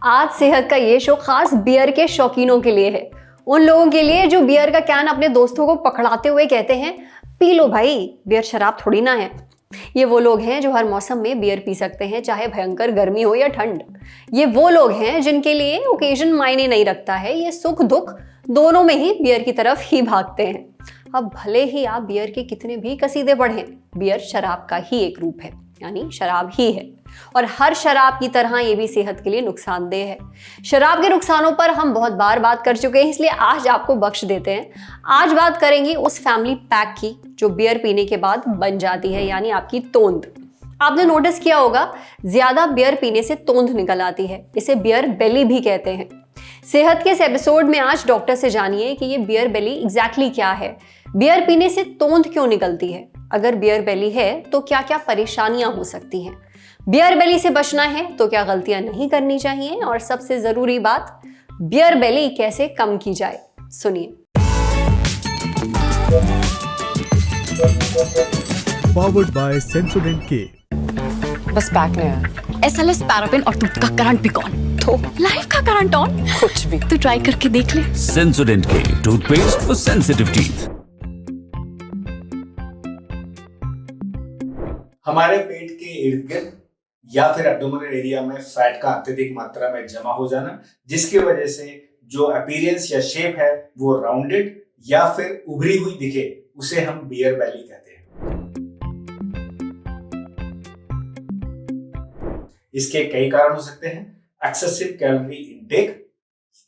आज सेहत का ये शो खास बियर के शौकीनों के लिए है। उन लोगों के लिए जो बियर का कैन अपने दोस्तों को पकड़ाते हुए कहते हैं, पी लो भाई, बियर शराब थोड़ी ना है। ये वो लोग हैं जो हर मौसम में बियर पी सकते हैं, चाहे भयंकर गर्मी हो या ठंड। ये वो लोग हैं जिनके लिए ओकेजन मायने नहीं रखता है, ये सुख दुख दोनों में ही बियर की तरफ ही भागते हैं। अब भले ही आप बियर के कितने भी कसीदे पढ़ें, बियर शराब का ही एक रूप है, यानी शराब ही है। और हर शराब की तरह ये भी सेहत के लिए नुकसानदेह है। शराब के नुकसानों पर हम बहुत बार बात कर चुके हैं, इसलिए आज आपको बख्श देते हैं। आज बात करेंगे उस फैमिली पैक की जो बियर पीने के बाद बन जाती है, यानी आपकी तोंद। आपने नोटिस किया होगा, ज्यादा बियर पीने से तोंद निकल आती है। इसे बियर बेली भी कहते हैं। सेहत के इस एपिसोड में आज डॉक्टर से जानिए कि ये बियर बेली एग्जैक्टली क्या है, बियर पीने से तोंद क्यों निकलती है, अगर बियर बेली है तो क्या क्या परेशानियां हो सकती हैं, बियर बेली से बचना है तो क्या गलतियां नहीं करनी चाहिए, और सबसे जरूरी बात, बियर बेली कैसे कम की जाए। सुनिए। Powered by Sensodyne K। बस पैक नहीं है। SLS पैराफिन और दूध का करंट भी कौन, तो लाइफ का करंट ऑन, कुछ भी तो ट्राई करके देख ले। Sensodyne K toothpaste for sensitive teeth. हमारे पेट के इर्द गिर्द या फिर एब्डोमिनल एरिया में फैट का अत्यधिक मात्रा में जमा हो जाना, जिसकी वजह से जो अपीयरेंस या शेप है वो राउंडेड या फिर उभरी हुई दिखे, उसे हम बियर बेली कहते हैं। इसके कई कारण हो सकते हैं। Excessive calorie intake.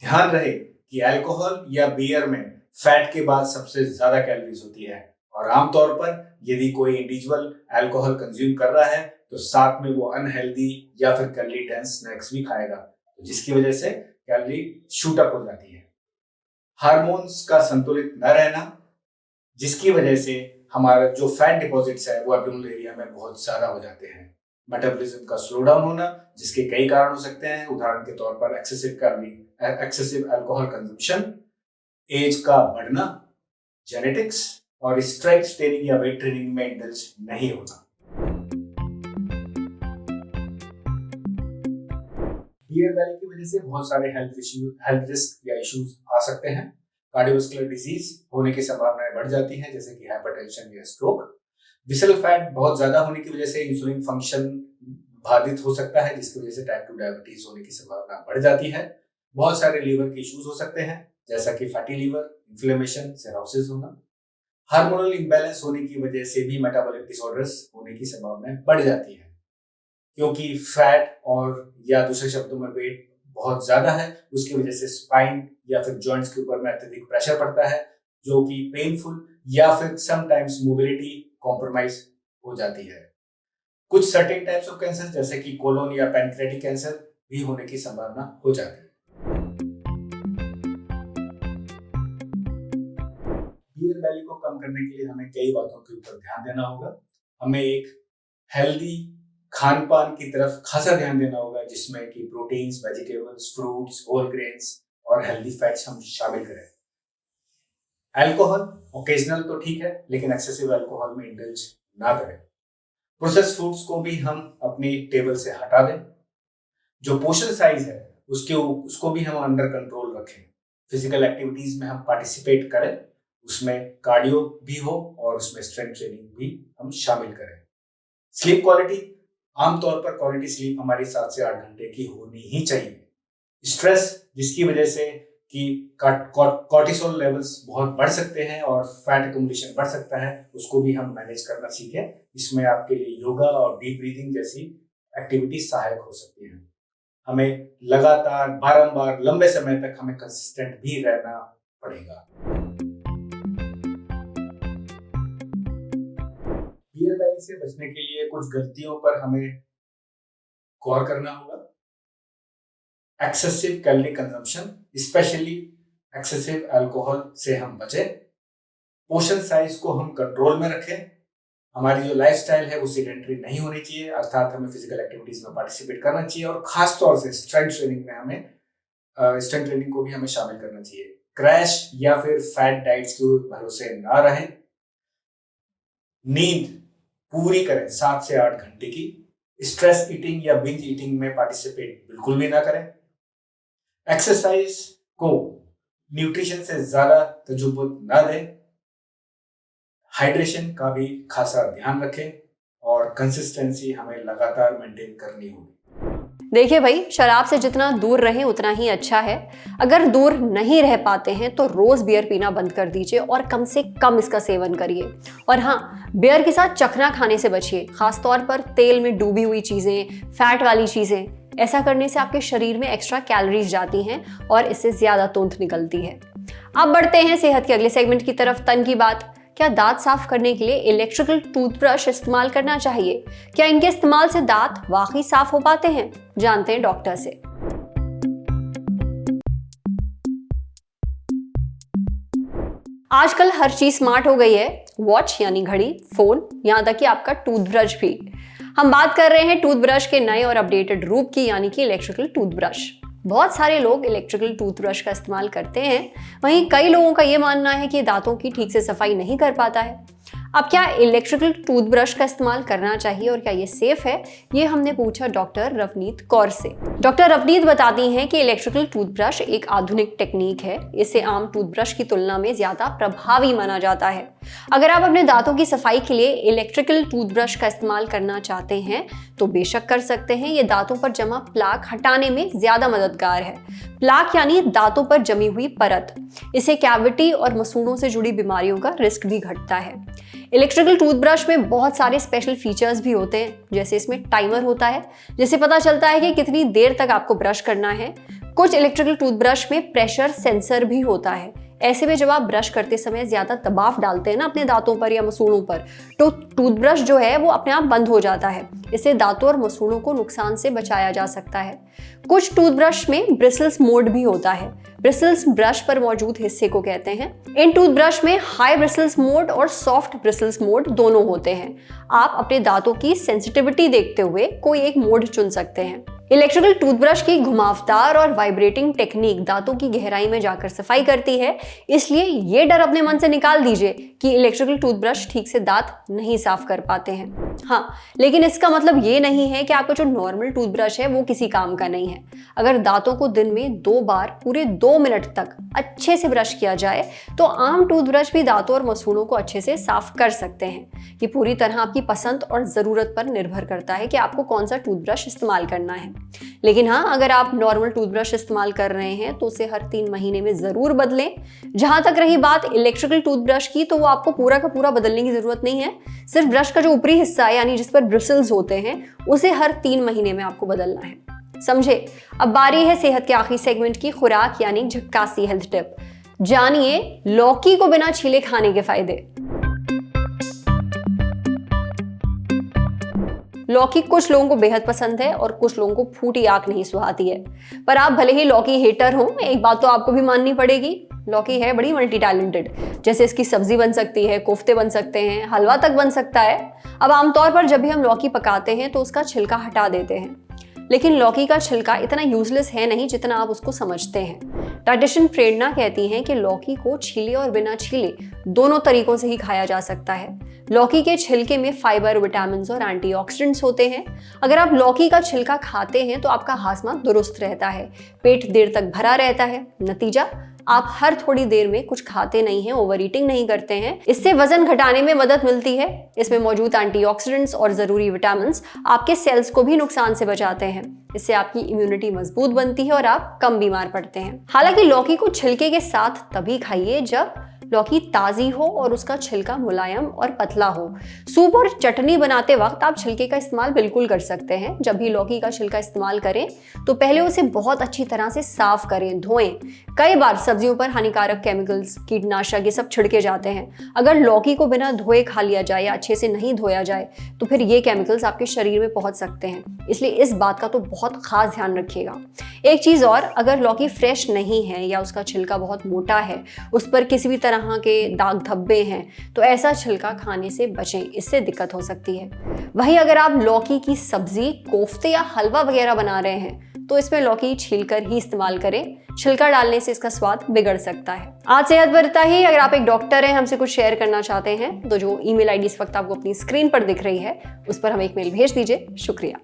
ध्यान रहे कि अल्कोहल या बियर में फैट के बाद सबसे ज्यादा कैलोरीज होती है, और आमतौर पर यदि कोई इंडिविजुअल अल्कोहल कंज्यूम कर रहा है तो साथ में वो अनहेल्दी या फिर कैलोरी डेंस स्नैक्स भी खाएगा, जिसकी वजह से कैलोरी शूट अप हो जाती है। हार्मोन्स का संतुलित न रहना, जिसकी वजह से हमारा जो फैट डिपॉजिट्स है वो एब्डोमिनल एरिया में बहुत ज्यादा हो जाते हैं। मेटाबॉलिज्म का स्लो डाउन होना, जिसके कई कारण हो सकते हैं। उदाहरण के तौर पर एक्सेसिव अल्कोहल कंजम्पशन, एज का बढ़ना, जेनेटिक्स, और स्ट्रेंथ ट्रेनिंग या वेट ट्रेनिंग में इंडल्ज नहीं होना। बियर बेली की वजह से बहुत सारे हेल्थ रिस्क या इश्यूज आ सकते हैं। कार्डियोवास्कुलर डिजीज होने की संभावनाएं बढ़ जाती हैं, जैसे कि हाइपरटेंशन या स्ट्रोक। विसरल फैट बहुत ज्यादा होने की वजह से इंसुलिन फंक्शन बाधित हो सकता है, जिसकी वजह से टाइप 2 डायबिटीज होने की संभावना बढ़ जाती है। बहुत सारे लीवर के इश्यूज हो सकते हैं, जैसा कि फैटी लीवर, इन्फ्लेमेशन, सिरोसिस होना। हार्मोनल इम्बैलेंस होने की वजह से भी मेटाबॉलिक डिसऑर्डर्स होने की संभावनाएं बढ़ जाती है, क्योंकि फैट और या दूसरे शब्दों में वेट बहुत ज्यादा है, उसकी वजह से स्पाइन या फिर जॉइंट्स के ऊपर में अत्यधिक प्रेशर पड़ता है, जो कि पेनफुल या फिर समटाइम्स मोबिलिटी कॉम्प्रोमाइज हो जाती है। कुछ सर्टेन टाइप्स ऑफ कैंसर, जैसे कि कोलोन या पैनक्रियाटिक कैंसर, भी होने की संभावना हो जाती है। बियर बेली को कम करने के लिए हमें कई बातों के ऊपर ध्यान देना होगा। हमें एक हेल्दी खान पान की तरफ खासा ध्यान देना होगा, जिसमें कि proteins, vegetables, fruits, whole grains और हेल्दी फैट्स हम शामिल करें। अल्कोहल ओकेजनल तो ठीक है, लेकिन एक्सेसिव अल्कोहल में इंडल्ज ना करें। प्रोसेस्ड फूड्स को भी हम अपनी टेबल से हटा दें। जो पोर्शन साइज है उसको भी हम अंडर कंट्रोल रखें। फिजिकल एक्टिविटीज में हम पार्टिसिपेट करें, उसमें कार्डियो भी हो और उसमें स्ट्रेंथ ट्रेनिंग भी हम शामिल करें। स्लीप क्वालिटी, आमतौर पर क्वालिटी स्लीप हमारी 7 से 8 घंटे की होनी ही चाहिए। स्ट्रेस, जिसकी वजह से कि कॉर्टिसोल लेवल्स बहुत बढ़ सकते हैं और फैट एक्युमुलेशन बढ़ सकता है, उसको भी हम मैनेज करना सीखें। इसमें आपके लिए योगा और डीप ब्रीथिंग जैसी एक्टिविटी सहायक हो सकती हैं। हमें लगातार बारंबार लंबे समय तक हमें कंसिस्टेंट भी रहना पड़ेगा। बियर बेली से बचने के लिए कुछ गलतियों पर हमें गौर करना होगा। Excessive calorie consumption, specially excessive alcohol से हम बचें। पोर्शन साइज को हम कंट्रोल में रखें। हमारी जो लाइफस्टाइल है वो सेडेंटरी नहीं होनी चाहिए, अर्थात हमें फिजिकल एक्टिविटीज में पार्टिसिपेट करना चाहिए, और खास तौर से स्ट्रेंथ ट्रेनिंग में हमें स्ट्रेंथ ट्रेनिंग को भी हमें शामिल करना चाहिए। क्रैश या फिर फैट डाइट्स के भरोसे ना रहें। नींद पूरी करें 7 से 8 घंटे की। स्ट्रेस ईटिंग या बिंज ईटिंग में पार्टिसिपेट बिल्कुल भी ना करें। एक्सरसाइज को न्यूट्रिशन से ज्यादा तजुर्बत ना दें, हाइड्रेशन का भी खासा ध्यान रखें और कंसिस्टेंसी हमें लगातार मेंटेन करनी होगी। देखिए भाई, शराब से जितना दूर रहें उतना ही अच्छा है। अगर दूर नहीं रह पाते हैं तो रोज बियर पीना बंद कर दीजिए और कम से कम इसका सेवन करिए। और हाँ, बियर के साथ चखना खाने से बचिए, खासतौर पर तेल में डूबी हुई चीजें, फैट वाली चीजें। ऐसा करने से आपके शरीर में एक्स्ट्रा कैलोरीज जाती हैं और इससे ज्यादा तूंथ निकलती है। अब बढ़ते हैं सेहत के अगले सेगमेंट की तरफ, तन की बात। क्या दांत साफ करने के लिए इलेक्ट्रिकल टूथब्रश इस्तेमाल करना चाहिए? क्या इनके इस्तेमाल से दांत वाकई साफ हो पाते हैं? जानते हैं डॉक्टर से। आजकल हर चीज स्मार्ट हो गई है, वॉच यानी घड़ी, फोन, यहां तक कि आपका टूथब्रश भी। हम बात कर रहे हैं टूथब्रश के नए और अपडेटेड रूप की, यानी कि इलेक्ट्रिकल टूथब्रश। बहुत सारे लोग इलेक्ट्रिकल टूथब्रश का इस्तेमाल करते हैं, वहीं कई लोगों का ये मानना है कि दांतों की ठीक से सफाई नहीं कर पाता है। अब क्या इलेक्ट्रिकल टूथब्रश का इस्तेमाल करना चाहिए और क्या ये सेफ है, ये हमने पूछा डॉक्टर रवनीत कौर से। डॉक्टर रवनीत बताती हैं कि इलेक्ट्रिकल टूथब्रश एक आधुनिक टेक्निक है, इसे आम टूथब्रश की तुलना में ज्यादा प्रभावी माना जाता है। अगर आप अपने दांतों की सफाई के लिए इलेक्ट्रिकल टूथब्रश का इस्तेमाल करना चाहते हैं तो बेशक कर सकते हैं। ये दांतों पर जमा प्लाक हटाने में ज्यादा मददगार है। प्लाक यानी दांतों पर जमी हुई परत, इससे कैविटी और मसूड़ों से जुड़ी बीमारियों का रिस्क भी घटता है। इलेक्ट्रिकल टूथब्रश में बहुत सारे स्पेशल फीचर्स भी होते हैं, जैसे इसमें टाइमर होता है जिससे पता चलता है कि कितनी देर तक आपको ब्रश करना है। कुछ इलेक्ट्रिकल टूथब्रश में प्रेशर सेंसर भी होता है। ऐसे में जब आप ब्रश करते समय ज्यादा दबाव डालते हैं ना अपने दांतों पर या मसूड़ों पर, तो टूथब्रश जो है वो अपने आप बंद हो जाता है। इससे दांतों और मसूड़ों को नुकसान से बचाया जा सकता है। कुछ टूथब्रश में ब्रिसल्स मोड भी होता है। ब्रिसल्स ब्रश पर मौजूद हिस्से को कहते हैं। इन टूथब्रश में हाई ब्रिसल्स मोड और सॉफ्ट ब्रिसल्स मोड दोनों होते हैं। आप अपने दांतों की सेंसिटिविटी देखते हुए कोई एक मोड चुन सकते हैं। इलेक्ट्रिकल टूथब्रश की घुमावदार और वाइब्रेटिंग टेक्निक दांतों की गहराई में जाकर सफाई करती है, इसलिए ये डर अपने मन से निकाल दीजिए कि इलेक्ट्रिकल टूथब्रश ठीक से दांत नहीं साफ कर पाते हैं। हाँ, लेकिन इसका मतलब ये नहीं है कि आपका जो नॉर्मल टूथब्रश है वो किसी काम का नहीं है। अगर दांतों को दिन में 2 बार पूरे 2 मिनट तक अच्छे से ब्रश किया जाए तो आम टूथब्रश भी दांतों और मसूड़ों को अच्छे से साफ कर सकते हैं। ये पूरी तरह आपकी पसंद और जरूरत पर निर्भर करता है कि आपको कौन सा टूथब्रश इस्तेमाल करना है। लेकिन हाँ, अगर आप नॉर्मल टूथब्रश इस्तेमाल कर रहे हैं तो उसे हर 3 महीने में जरूर बदलें। जहां तक रही बात इलेक्ट्रिकल टूथब्रश की, तो वो आपको पूरा का पूरा बदलने की जरूरत नहीं है। सिर्फ ब्रश का जो ऊपरी हिस्सा है, यानी जिस पर ब्रिसल्स होते हैं, उसे हर 3 महीने में आपको बदलना है। समझे? अब बारी है सेहत के आखिरी सेगमेंट की, खुराक यानी झक्कासी हेल्थ टिप। जानिए लौकी को बिना छीले खाने के फायदे। लौकी कुछ लोगों को बेहद पसंद है और कुछ लोगों को फूटी आंख नहीं सुहाती है। पर आप भले ही लौकी हेटर हो, एक बात तो आपको भी माननी पड़ेगी, लौकी है बड़ी मल्टी टैलेंटेड। जैसे इसकी सब्जी बन सकती है, कोफ्ते बन सकते हैं, हलवा तक बन सकता है। अब आमतौर पर जब भी हम लौकी पकाते हैं तो उसका छिलका हटा देते हैं, लेकिन लौकी का छिलका इतना यूजलेस है नहीं जितना आप उसको समझते हैं। डाइटिशियन प्रेरणा कहती हैं कि लौकी को छीले और बिना छीले दोनों तरीकों से ही खाया जा सकता है। लौकी के छिलके में फाइबर, विटामिन और एंटीऑक्सीडेंट्स होते हैं। अगर आप लौकी का छिलका खाते हैं तो आपका हाजमा दुरुस्त रहता है, पेट देर तक भरा रहता है। नतीजा, आप हर थोड़ी देर में कुछ खाते नहीं हैं, ओवर ईटिंग नहीं करते हैं। इससे वजन घटाने में मदद मिलती है। इसमें मौजूद एंटीऑक्सीडेंट्स और जरूरी विटामिन आपके सेल्स को भी नुकसान से बचाते हैं। इससे आपकी इम्यूनिटी मजबूत बनती है और आप कम बीमार पड़ते हैं। हालांकि लौकी को छिलके के साथ तभी खाइए जब लौकी ताजी हो और उसका छिलका मुलायम और पतला हो। सूप और चटनी बनाते वक्त आप छिलके का इस्तेमाल बिल्कुल कर सकते हैं। जब भी लौकी का छिलका इस्तेमाल करें तो पहले उसे बहुत अच्छी तरह से साफ करें, धोएं। कई बार सब्जियों पर हानिकारक केमिकल्स, कीटनाशक, ये सब छिड़के जाते हैं। अगर लौकी को बिना धोए खा लिया जाए या अच्छे से नहीं धोया जाए तो फिर ये केमिकल्स आपके शरीर में पहुंच सकते हैं। इसलिए इस बात का तो बहुत खास ध्यान रखिएगा। एक चीज और, अगर लौकी फ्रेश नहीं है या उसका छिलका बहुत मोटा है, उस पर किसी भी तरह के दाग धब्बे हैं, तो ऐसा छिलका खाने से बचें, इससे दिक्कत हो सकती है। वहीं अगर आप लौकी की सब्जी, कोफ्ते या हलवा वगैरह बना रहे हैं तो इसमें लौकी छीलकर ही इस्तेमाल करें। छिलका डालने से इसका स्वाद बिगड़ सकता है। आज सेहत पर इतना ही। अगर आप एक डॉक्टर हैं, हमसे कुछ शेयर करना चाहते हैं तो जो ईमेल आईडी इस वक्त आपको अपनी स्क्रीन पर दिख रही है उस पर हमें एक मेल भेज दीजिए। शुक्रिया।